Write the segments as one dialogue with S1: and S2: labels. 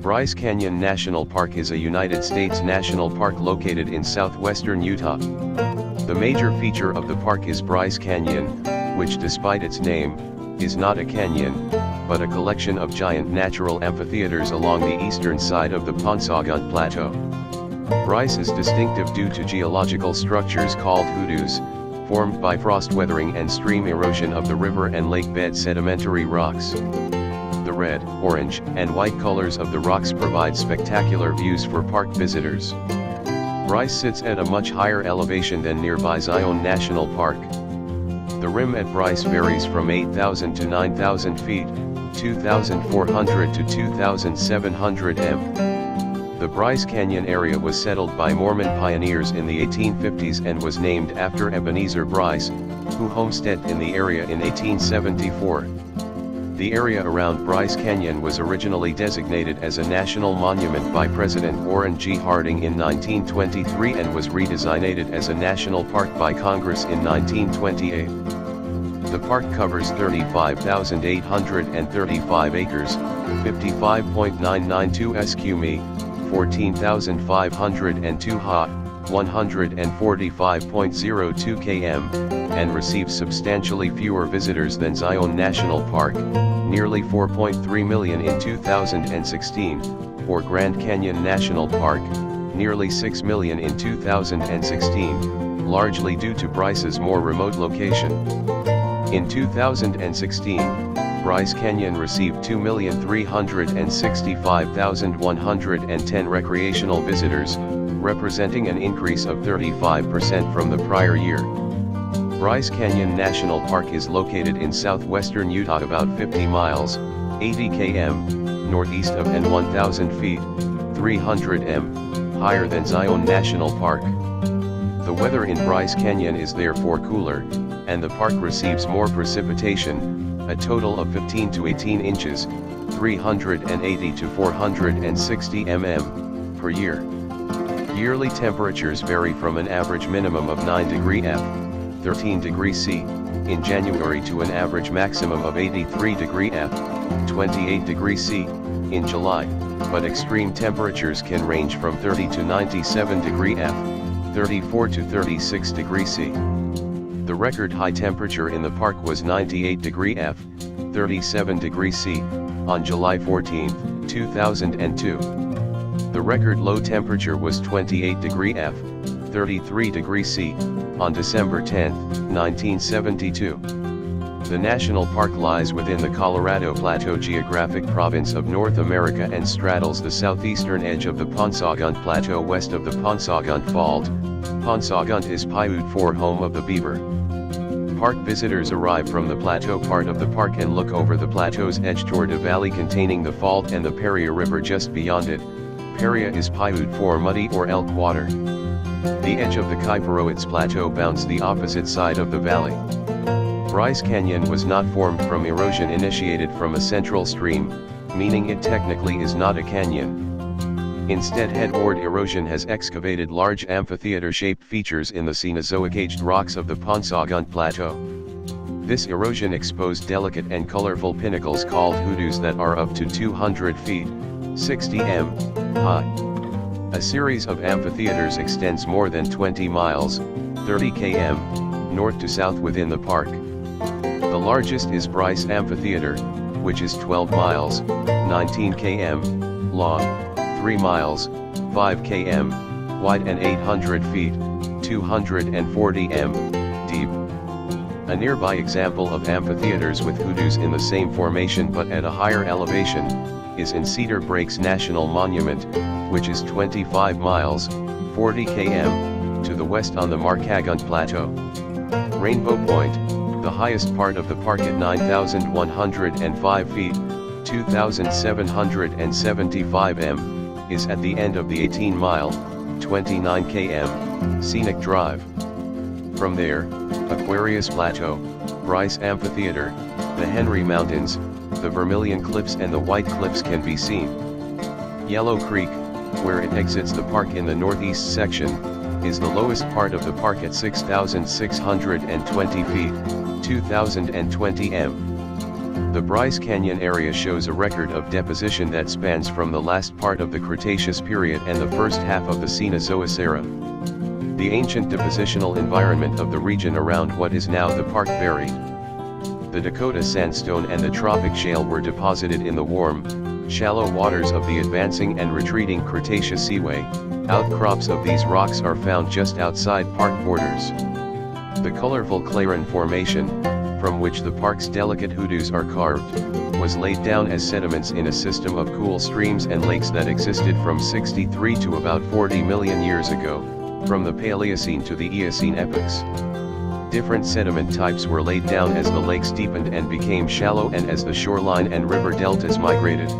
S1: Bryce Canyon National Park is a United States national park located in southwestern Utah. The major feature of the park is Bryce Canyon, which despite its name, is not a canyon, but a collection of giant natural amphitheaters along the eastern side of the Paunsaugunt Plateau. Bryce is distinctive due to geological structures called hoodoos, formed by frost weathering and stream erosion of the river and lake bed sedimentary rocks. The red, orange, and white colors of the rocks provide spectacular views for park visitors. Bryce sits at a much higher elevation than nearby Zion National Park. The rim at Bryce varies from 8,000 to 9,000 feet, 2,400 to 2,700 m. The Bryce Canyon area was settled by Mormon pioneers in the 1850s and was named after Ebenezer Bryce, who homesteaded in the area in 1874. The area around Bryce Canyon was originally designated as a national monument by President Warren G. Harding in 1923 and was redesignated as a national park by Congress in 1928. The park covers 35,835 acres, 55.992 sq mi, 14,502 ha, 145.02 km, and receives substantially fewer visitors than Zion National Park, nearly 4.3 million in 2016, or Grand Canyon National Park, nearly 6 million in 2016, largely due to Bryce's more remote location. In 2016, Bryce Canyon received 2,365,110 recreational visitors, representing an increase of 35% from the prior year. Bryce Canyon National Park is located in southwestern Utah about 50 miles, 80 km, northeast of and 1,000 feet, 300 m, higher than Zion National Park. The weather in Bryce Canyon is therefore cooler, and the park receives more precipitation, a total of 15 to 18 inches, 380 to 460 mm, per year. Yearly temperatures vary from an average minimum of 9 degrees F, 13 degrees C, in January to an average maximum of 83 degrees F, 28 degrees C, in July, but extreme temperatures can range from 30 to 97 degrees F, 34 to 36 degrees C. The record high temperature in the park was 98 degrees F, 37 degrees C, on July 14, 2002. The record low temperature was 28 degrees F, 33 degrees C, on December 10, 1972. The national park lies within the Colorado Plateau geographic province of North America and straddles the southeastern edge of the Paunsaugunt Plateau west of the Paunsaugunt Fault. Paunsaugunt is Paiute for home of the beaver. Park visitors arrive from the plateau part of the park and look over the plateau's edge toward a valley containing the fault and the Paria River just beyond it. Paria is Paiute for muddy or elk water. The edge of the Kaiparowits Plateau bounds the opposite side of the valley. Bryce Canyon was not formed from erosion initiated from a central stream, meaning it technically is not a canyon. Instead, headward erosion has excavated large amphitheater-shaped features in the Cenozoic-aged rocks of the Paunsaugunt Plateau. This erosion exposed delicate and colorful pinnacles called hoodoos that are up to 200 feet, 60 m, high. A series of amphitheaters extends more than 20 miles, 30 km, north to south within the park. The largest is Bryce Amphitheater, which is 12 miles, 19 km, long, 3 miles, 5 km, wide and 800 feet, 240 m, deep. A nearby example of amphitheaters with hoodoos in the same formation but at a higher elevation, is in Cedar Breaks National Monument, which is 25 miles, 40 km, to the west on the Markagunt Plateau. Rainbow Point, the highest part of the park at 9,105 feet, 2,775 m, is at the end of the 18-mile, 29 km, scenic drive. From there, Aquarius Plateau, Bryce Amphitheater, the Henry Mountains, the Vermilion Cliffs and the White Cliffs can be seen. Yellow Creek, where it exits the park in the northeast section, is the lowest part of the park at 6,620 feet, 2,020 m. The Bryce Canyon area shows a record of deposition that spans from the last part of the Cretaceous period and the first half of the Cenozoic era. The ancient depositional environment of the region around what is now the park varied. The Dakota sandstone and the tropic shale were deposited in the warm, shallow waters of the advancing and retreating Cretaceous seaway. Outcrops of these rocks are found just outside park borders. The colorful Clarin Formation, from which the park's delicate hoodoos are carved, was laid down as sediments in a system of cool streams and lakes that existed from 63 to about 40 million years ago, from the Paleocene to the Eocene epochs. Different sediment types were laid down as the lakes deepened and became shallow and as the shoreline and river deltas migrated.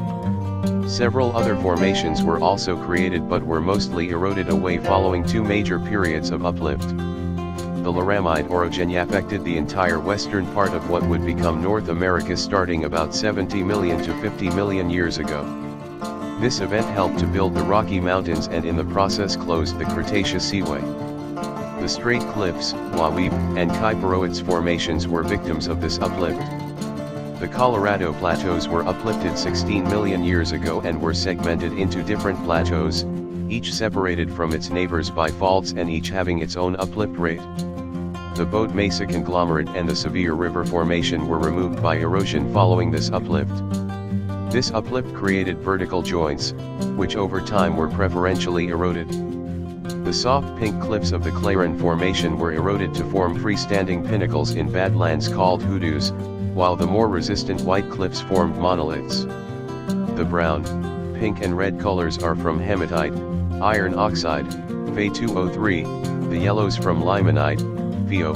S1: Several other formations were also created but were mostly eroded away following two major periods of uplift. The Laramide orogeny affected the entire western part of what would become North America starting about 70 million to 50 million years ago. This event helped to build the Rocky Mountains and in the process closed the Cretaceous Seaway. The Straight Cliffs, Wawib, and Kaiparowitz formations were victims of this uplift. The Colorado Plateaus were uplifted 16 million years ago and were segmented into different plateaus, each separated from its neighbors by faults and each having its own uplift rate. The Bode Mesa Conglomerate and the Sevier River Formation were removed by erosion following this uplift. This uplift created vertical joints, which over time were preferentially eroded. The soft pink cliffs of the Clarin Formation were eroded to form freestanding pinnacles in badlands called hoodoos, while the more resistant white cliffs formed monoliths. The brown, pink and red colors are from hematite, iron oxide, Fe2O3, the yellows from limonite, FeO,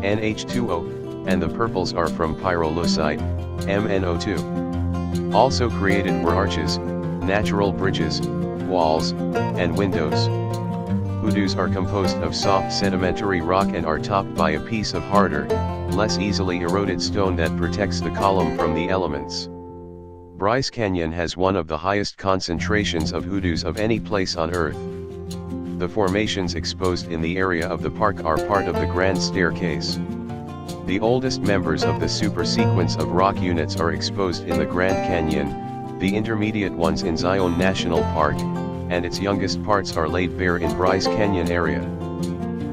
S1: NH2O, and the purples are from pyrolusite, MnO2. Also created were arches, natural bridges, walls, and windows. Hoodoos are composed of soft sedimentary rock and are topped by a piece of harder, less easily eroded stone that protects the column from the elements. Bryce Canyon has one of the highest concentrations of hoodoos of any place on Earth. The formations exposed in the area of the park are part of the Grand Staircase. The oldest members of the supersequence of rock units are exposed in the Grand Canyon, the intermediate ones in Zion National Park, and its youngest parts are laid bare in Bryce Canyon area.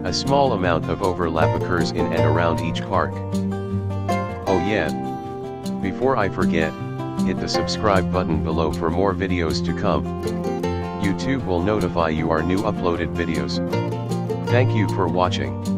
S1: A small amount of overlap occurs in and around each park. Oh yeah! Before I forget, hit the subscribe button below for more videos to come. YouTube will notify you our new uploaded videos. Thank you for watching.